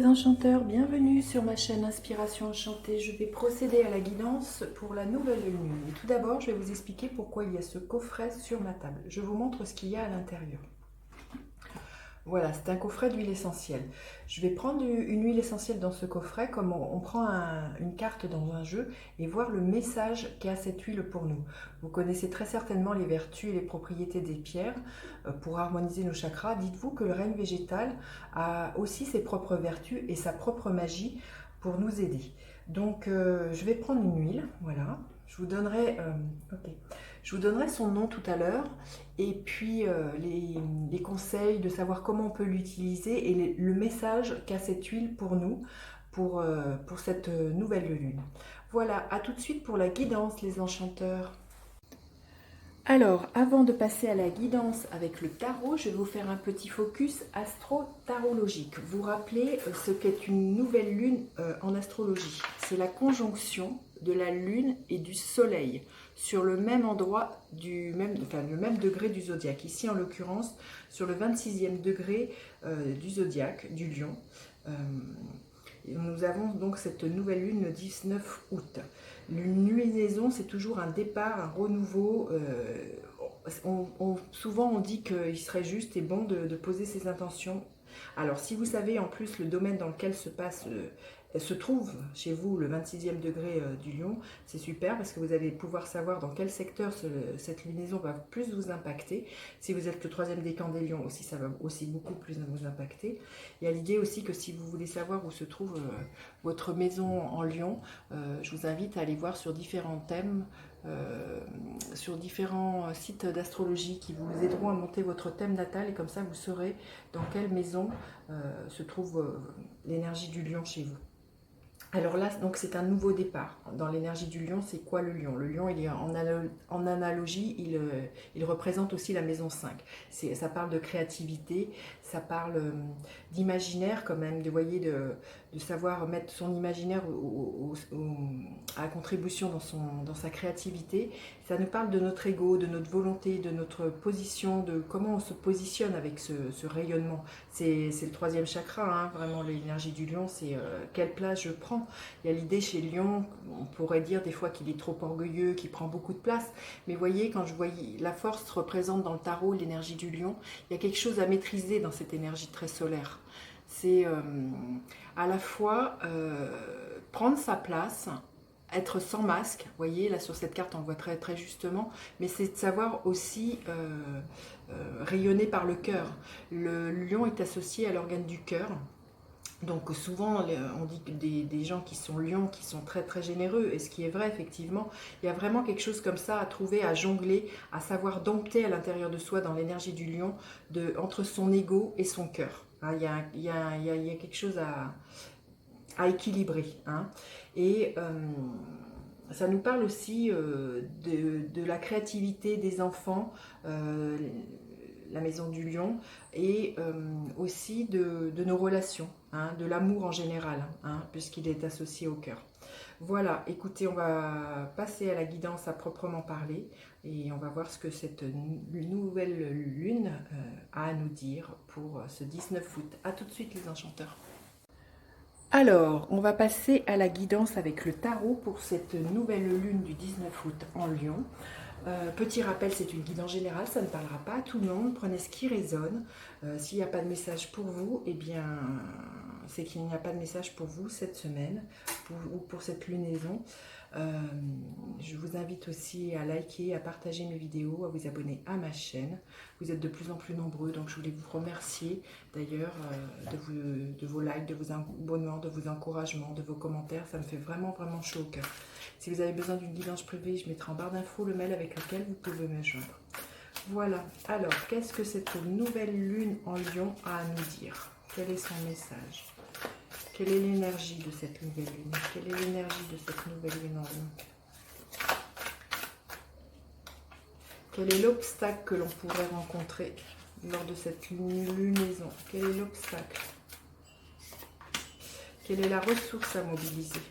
les enchanteurs, bienvenue sur ma chaîne Inspiration Enchantée. Je vais procéder à la guidance pour la nouvelle lune. Et tout d'abord, je vais vous expliquer pourquoi il y a ce coffret sur ma table. Je vous montre ce qu'il y a à l'intérieur. Voilà, c'est un coffret d'huile essentielle. Je vais prendre une huile essentielle dans ce coffret comme on prend une carte dans un jeu et voir le message qu'a cette huile pour nous. Vous connaissez très certainement les vertus et les propriétés des pierres pour harmoniser nos chakras. Dites-vous que le règne végétal a aussi ses propres vertus et sa propre magie pour nous aider. Donc je vais prendre une huile, voilà. Je vous donnerai son nom tout à l'heure et puis les conseils de savoir comment on peut l'utiliser et le message qu'a cette huile pour nous, pour cette nouvelle lune. Voilà, à tout de suite pour la guidance les enchanteurs. Alors, avant de passer à la guidance avec le tarot, je vais vous faire un petit focus astro-tarologique. Vous rappelez ce qu'est une nouvelle lune en astrologie. C'est la conjonction de la lune et du soleil sur le même endroit, le même degré du zodiaque. Ici, en l'occurrence, sur le 26e degré du zodiaque, du lion. Nous avons donc cette nouvelle lune le 19 août. Une lunaison, c'est toujours un départ, un renouveau. Souvent, on dit qu'il serait juste et bon de poser ses intentions. Alors, si vous savez en plus le domaine dans lequel se trouve chez vous le 26e degré du lion, c'est super parce que vous allez pouvoir savoir dans quel secteur cette lunaison va plus vous impacter. Si vous êtes le 3e décan des lions aussi, ça va aussi beaucoup plus vous impacter. Il y a l'idée aussi que si vous voulez savoir où se trouve votre maison en lion, je vous invite à aller voir sur différents thèmes, sur différents sites d'astrologie qui vous aideront à monter votre thème natal et comme ça vous saurez dans quelle maison se trouve l'énergie du lion chez vous. Alors là, donc c'est un nouveau départ. Dans l'énergie du lion, c'est quoi le lion? Le lion, il est en analogie, il représente aussi la maison 5. Ça parle de créativité, ça parle d'imaginaire quand même, de savoir mettre son imaginaire à contribution dans sa créativité. Ça nous parle de notre ego, de notre volonté, de notre position, de comment on se positionne avec ce rayonnement. C'est le 3e chakra, hein, vraiment l'énergie du lion, c'est quelle place je prends. Il y a l'idée chez le lion, on pourrait dire des fois qu'il est trop orgueilleux, qu'il prend beaucoup de place, mais voyez, quand je voyais la force représente dans le tarot l'énergie du lion, il y a quelque chose à maîtriser dans cette énergie très solaire. C'est à la fois prendre sa place, être sans masque, vous voyez, là sur cette carte on voit très, très justement, mais c'est de savoir aussi rayonner par le cœur. Le lion est associé à l'organe du cœur. Donc souvent, on dit que des gens qui sont lions, qui sont très très généreux, et ce qui est vrai effectivement, il y a vraiment quelque chose comme ça à trouver, à jongler, à savoir dompter à l'intérieur de soi dans l'énergie du lion, entre son ego et son cœur. Hein, il y a quelque chose à équilibrer. Hein. Et ça nous parle aussi de la créativité des enfants, la maison du lion, et aussi de nos relations, hein, de l'amour en général, hein, puisqu'il est associé au cœur. Voilà, écoutez, on va passer à la guidance à proprement parler, et on va voir ce que cette nouvelle lune a à nous dire pour ce 19 août. A tout de suite les enchanteurs. Alors, on va passer à la guidance avec le tarot pour cette nouvelle lune du 19 août en Lion. Petit rappel, c'est une guidance générale, ça ne parlera pas à tout le monde, prenez ce qui résonne. S'il n'y a pas de message pour vous, eh bien, c'est qu'il n'y a pas de message pour vous cette semaine ou pour cette lunaison. Je vous invite aussi à liker, à partager mes vidéos, à vous abonner à ma chaîne. Vous êtes de plus en plus nombreux, donc je voulais vous remercier d'ailleurs de vos likes, de vos abonnements, de vos encouragements, de vos commentaires. Ça me fait vraiment, vraiment chaud au cœur. Si vous avez besoin d'une guidance privée, je mettrai en barre d'infos le mail avec lequel vous pouvez me joindre. Voilà. Alors, qu'est-ce que cette nouvelle lune en Lion a à nous dire? Quel est son message? Quelle est l'énergie de cette nouvelle lune? Quelle est l'énergie de cette nouvelle lune en Lion? Quel est l'obstacle que l'on pourrait rencontrer lors de cette lunaison? Quel est l'obstacle? Quelle est la ressource à mobiliser?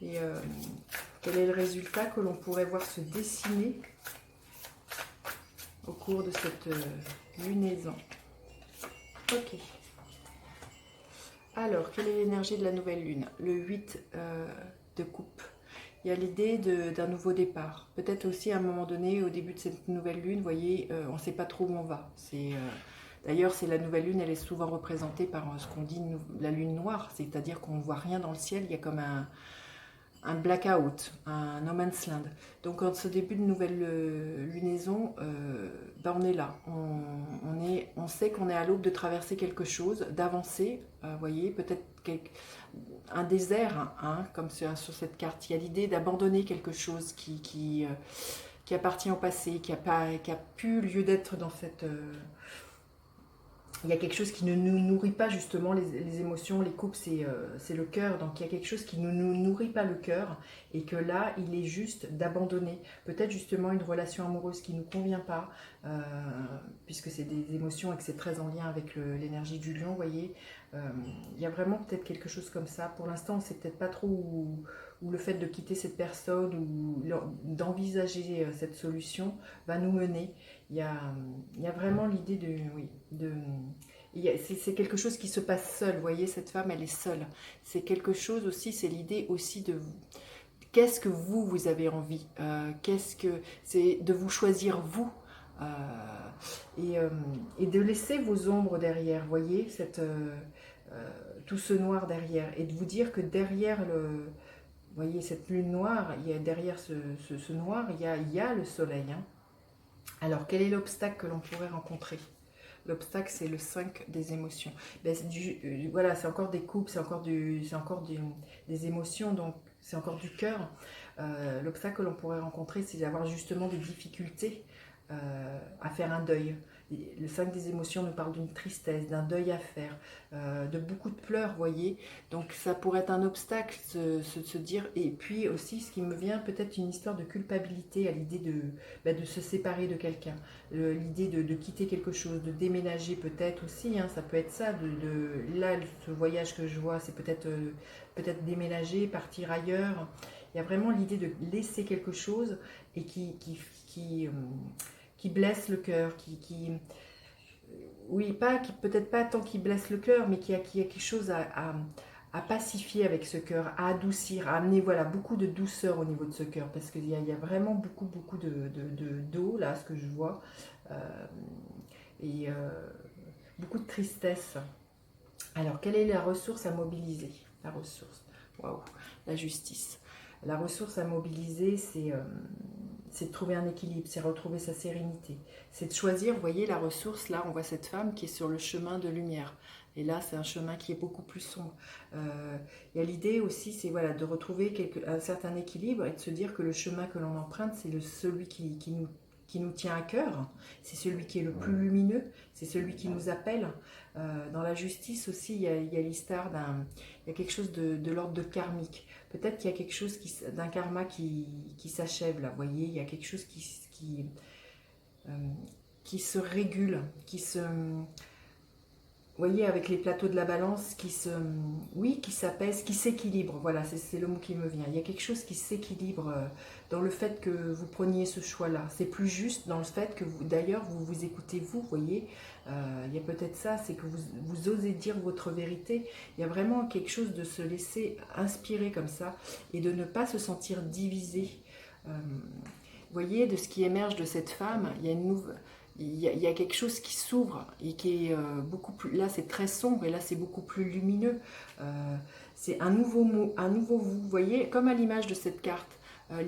Et quel est le résultat que l'on pourrait voir se dessiner au cours de cette lunaison? Ok. Alors, quelle est l'énergie de la nouvelle lune? Le 8 de coupe. Il y a l'idée d'un nouveau départ. Peut-être aussi à un moment donné, au début de cette nouvelle lune, vous voyez, on ne sait pas trop où on va. D'ailleurs, c'est la nouvelle lune, elle est souvent représentée par ce qu'on dit la lune noire, c'est-à-dire qu'on ne voit rien dans le ciel, il y a comme un blackout, un no man's land. Donc en ce début de nouvelle lunaison, ben on est là. On sait qu'on est à l'aube de traverser quelque chose, d'avancer. Vous voyez, peut-être un désert, hein, comme sur cette carte. Il y a l'idée d'abandonner quelque chose qui appartient au passé, qui a plus lieu d'être dans cette... il y a quelque chose qui ne nous nourrit pas justement les émotions, les coupes, c'est le cœur. Donc il y a quelque chose qui ne nous nourrit pas le cœur et que là, il est juste d'abandonner. Peut-être justement une relation amoureuse qui ne nous convient pas, puisque c'est des émotions et que c'est très en lien avec l'énergie du lion, vous voyez. Il y a vraiment peut-être quelque chose comme ça. Pour l'instant, on ne sait peut-être pas trop où le fait de quitter cette personne ou d'envisager cette solution va nous mener. Il y a vraiment l'idée de, oui, c'est quelque chose qui se passe seul. Vous voyez, cette femme, elle est seule. C'est quelque chose aussi, c'est l'idée aussi de qu'est-ce que vous avez envie. Qu'est-ce que c'est de vous choisir vous. euh, et de laisser vos ombres derrière. Vous voyez, tout ce noir derrière. Et de vous dire que derrière vous voyez, cette lune noire, derrière ce noir, il y a le soleil. Hein. Alors, quel est l'obstacle que l'on pourrait rencontrer? L'obstacle, c'est le 5 des émotions. Ben, voilà, c'est encore des coupes, c'est encore des émotions, donc c'est encore du cœur. L'obstacle que l'on pourrait rencontrer, c'est d'avoir justement des difficultés à faire un deuil. Le 5 des émotions nous parle d'une tristesse, d'un deuil à faire, de beaucoup de pleurs, vous voyez. Donc ça pourrait être un obstacle, se dire. Et puis aussi, ce qui me vient, peut-être une histoire de culpabilité à l'idée de se séparer de quelqu'un. L'idée de quitter quelque chose, de déménager peut-être aussi, hein, ça peut être ça. Là, ce voyage que je vois, c'est peut-être déménager, partir ailleurs. Il y a vraiment l'idée de laisser quelque chose et qui blesse le cœur, oui, peut-être pas tant qui blesse le cœur, mais qui a quelque chose à pacifier avec ce cœur, à adoucir, à amener voilà, beaucoup de douceur au niveau de ce cœur, parce qu'il y a vraiment beaucoup d'eau, là, ce que je vois, euh, et beaucoup de tristesse. Alors, quelle est la ressource à mobiliser? La ressource, waouh, la justice. La ressource à mobiliser, c'est de trouver un équilibre, c'est retrouver sa sérénité. C'est de choisir, vous voyez, la ressource, là, on voit cette femme qui est sur le chemin de lumière. Et là, c'est un chemin qui est beaucoup plus sombre. Il y a l'idée aussi, c'est voilà, de retrouver un certain équilibre et de se dire que le chemin que l'on emprunte, c'est celui qui nous tient à cœur. C'est celui qui est le plus lumineux, c'est celui qui nous appelle. Dans la justice aussi, il y a l'histoire il y a quelque chose de l'ordre de karmique. Peut-être qu'il y a quelque chose d'un karma qui s'achève là, vous voyez, il y a quelque chose qui se régule, vous voyez, avec les plateaux de la balance oui, qui s'apaise, qui s'équilibre. Voilà, c'est le mot qui me vient. Il y a quelque chose qui s'équilibre dans le fait que vous preniez ce choix-là. C'est plus juste dans le fait que d'ailleurs, vous vous écoutez vous, voyez. Il y a peut-être ça, c'est que vous osez dire votre vérité. Il y a vraiment quelque chose de se laisser inspirer comme ça et de ne pas se sentir divisé. Vous voyez, de ce qui émerge de cette femme, il y a une nouvelle... Il y a quelque chose qui s'ouvre et qui est beaucoup plus... Là, c'est très sombre et là, c'est beaucoup plus lumineux. C'est un nouveau mot, un nouveau vous. Vous voyez, comme à l'image de cette carte,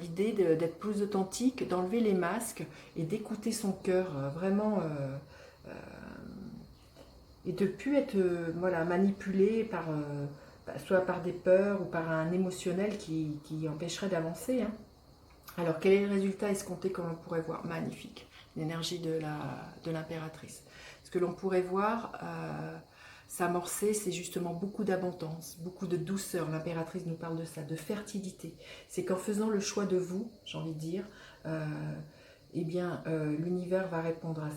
l'idée d'être plus authentique, d'enlever les masques et d'écouter son cœur, vraiment... et de ne plus être voilà, manipulé soit par des peurs ou par un émotionnel qui empêcherait d'avancer. Hein. Alors, quel est le résultat escompté que l'on pourrait voir? Magnifique, l'énergie de l'impératrice. Ce que l'on pourrait voir s'amorcer, c'est justement beaucoup d'abondance, beaucoup de douceur. L'impératrice nous parle de ça, de fertilité. C'est qu'en faisant le choix de vous, j'ai envie de dire, eh bien, l'univers va répondre à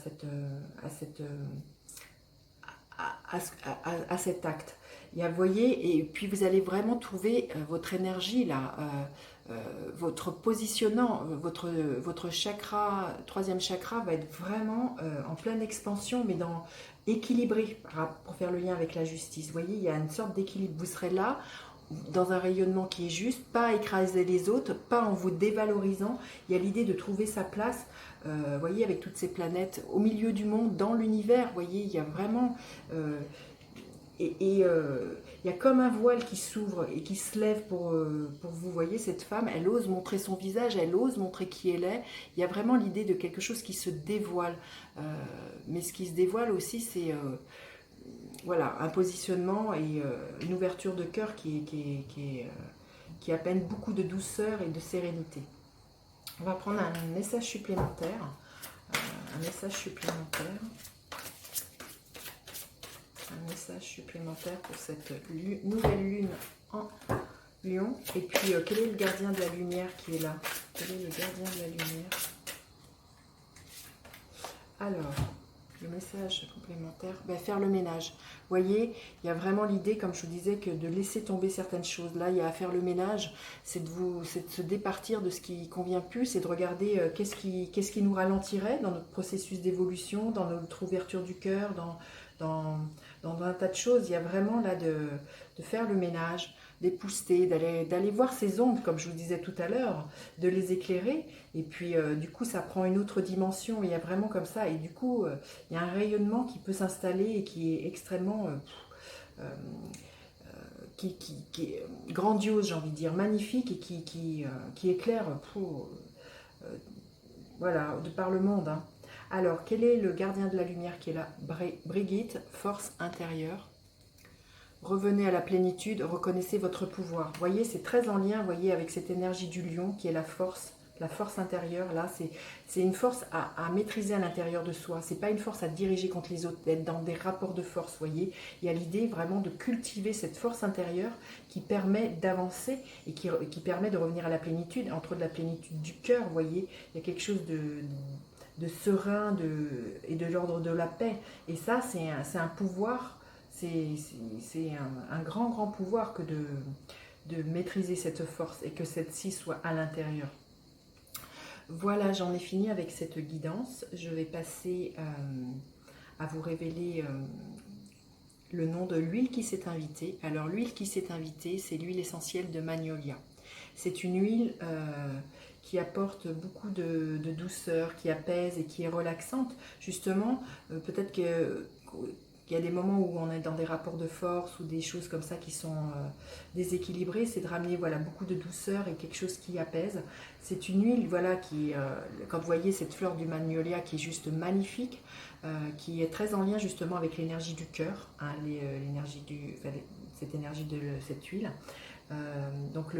cet acte. vous voyez, et puis vous allez vraiment trouver votre énergie là, votre positionnement, votre chakra, troisième chakra va être vraiment en pleine expansion, mais équilibré pour faire le lien avec la justice. Vous voyez, il y a une sorte d'équilibre. Vous serez là dans un rayonnement qui est juste, pas écraser les autres, pas en vous dévalorisant. Il y a l'idée de trouver sa place, vous voyez, avec toutes ces planètes, au milieu du monde, dans l'univers. Vous voyez, il y a vraiment... il y a comme un voile qui s'ouvre et qui se lève pour vous. Voyez, cette femme, elle ose montrer son visage, elle ose montrer qui elle est. Il y a vraiment l'idée de quelque chose qui se dévoile. Mais ce qui se dévoile aussi, c'est voilà, un positionnement et une ouverture de cœur qui appelle beaucoup de douceur et de sérénité. On va prendre un message supplémentaire. Un message supplémentaire. Un message supplémentaire pour cette nouvelle lune en Lion. Et puis, quel est le gardien de la lumière qui est là? Quel est le gardien de la lumière? Alors, le message complémentaire, faire le ménage. Vous voyez, il y a vraiment l'idée, comme je vous disais, que de laisser tomber certaines choses. Là, il y a à faire le ménage, c'est de se départir de ce qui ne convient plus, c'est de regarder qu'est-ce qui nous ralentirait dans notre processus d'évolution, dans notre ouverture du cœur, dans un tas de choses. Il y a vraiment là de faire le ménage, d'épousseter, d'aller voir ces ombres, comme je vous disais tout à l'heure, de les éclairer. Et puis, du coup, ça prend une autre dimension. Il y a vraiment comme ça. Et du coup, il y a un rayonnement qui peut s'installer et qui est extrêmement... qui est grandiose, j'ai envie de dire, magnifique et qui éclaire voilà, de par le monde. Hein. Alors, quel est le gardien de la lumière qui est là? Brigitte, force intérieure. Revenez à la plénitude, reconnaissez votre pouvoir. Vous voyez, c'est très en lien, voyez, avec cette énergie du lion qui est la force intérieure. Là, c'est une force à maîtriser à l'intérieur de soi. C'est pas une force à diriger contre les autres, d'être dans des rapports de force, voyez. Il y a l'idée vraiment de cultiver cette force intérieure qui permet d'avancer et qui permet de revenir à la plénitude, entre de la plénitude du cœur, voyez. Il y a quelque chose de serein et de l'ordre de la paix. Et ça, c'est un pouvoir. C'est un grand, grand pouvoir que de maîtriser cette force et que celle-ci soit à l'intérieur. Voilà, j'en ai fini avec cette guidance. Je vais passer à vous révéler le nom de l'huile qui s'est invitée. Alors, l'huile qui s'est invitée, c'est l'huile essentielle de Magnolia. C'est une huile qui apporte beaucoup de douceur, qui apaise et qui est relaxante. Justement, peut-être que... Il y a des moments où on est dans des rapports de force ou des choses comme ça qui sont déséquilibrées, c'est de ramener voilà, beaucoup de douceur et quelque chose qui apaise. C'est une huile voilà, qui, quand vous voyez cette fleur du magnolia qui est juste magnifique, qui est très en lien justement avec l'énergie du cœur, hein, cette énergie de cette huile. Donc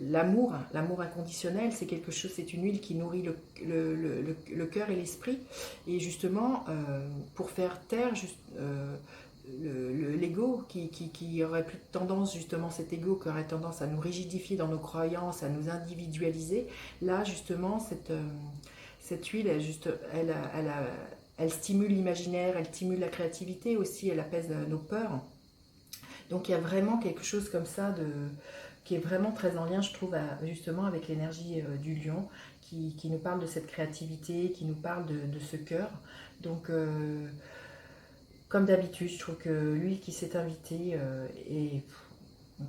l'amour inconditionnel, c'est quelque chose, c'est une huile qui nourrit le cœur et l'esprit. Et justement, pour faire taire l'ego qui aurait plus tendance, justement cet ego qui aurait tendance à nous rigidifier dans nos croyances, à nous individualiser, là justement cette huile, elle stimule l'imaginaire, elle stimule la créativité aussi, elle apaise nos peurs. Donc il y a vraiment quelque chose comme ça qui est vraiment très en lien, je trouve, justement avec l'énergie du lion, qui nous parle de cette créativité, qui nous parle de ce cœur. Donc, comme d'habitude, je trouve que l'huile qui s'est invitée est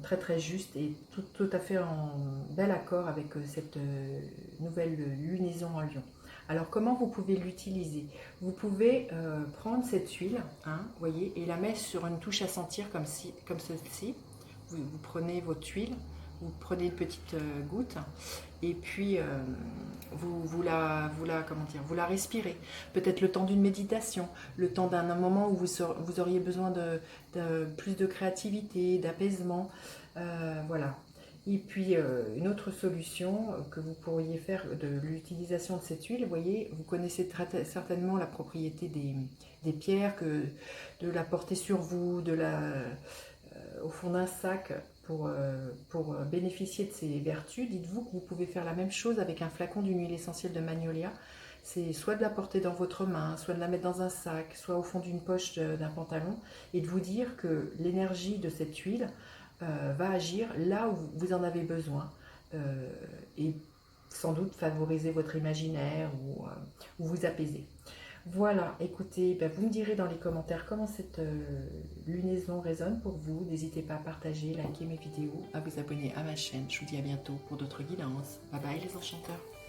très très juste et tout à fait en bel accord avec cette nouvelle lunaison en lion. Alors, comment vous pouvez l'utiliser? Vous pouvez prendre cette huile, hein, voyez, et la mettre sur une touche à sentir comme ceci. Vous prenez votre huile, vous prenez une petite goutte, et puis vous la respirez. Peut-être le temps d'une méditation, le temps d'un moment où vous auriez besoin de plus de créativité, d'apaisement, voilà. Et puis, une autre solution que vous pourriez faire de l'utilisation de cette huile, vous voyez, vous connaissez très certainement la propriété des pierres, de la porter sur vous, au fond d'un sac pour bénéficier de ses vertus. Dites-vous que vous pouvez faire la même chose avec un flacon d'une huile essentielle de magnolia c'est soit de la porter dans votre main, soit de la mettre dans un sac, soit au fond d'une poche d'un pantalon, et de vous dire que l'énergie de cette huile va agir là où vous en avez besoin, et sans doute favoriser votre imaginaire ou vous apaiser. Voilà, écoutez, ben vous me direz dans les commentaires comment cette lunaison résonne pour vous. N'hésitez pas à partager, liker mes vidéos, à vous abonner à ma chaîne. Je vous dis à bientôt pour d'autres guidances. Bye bye les enchanteurs.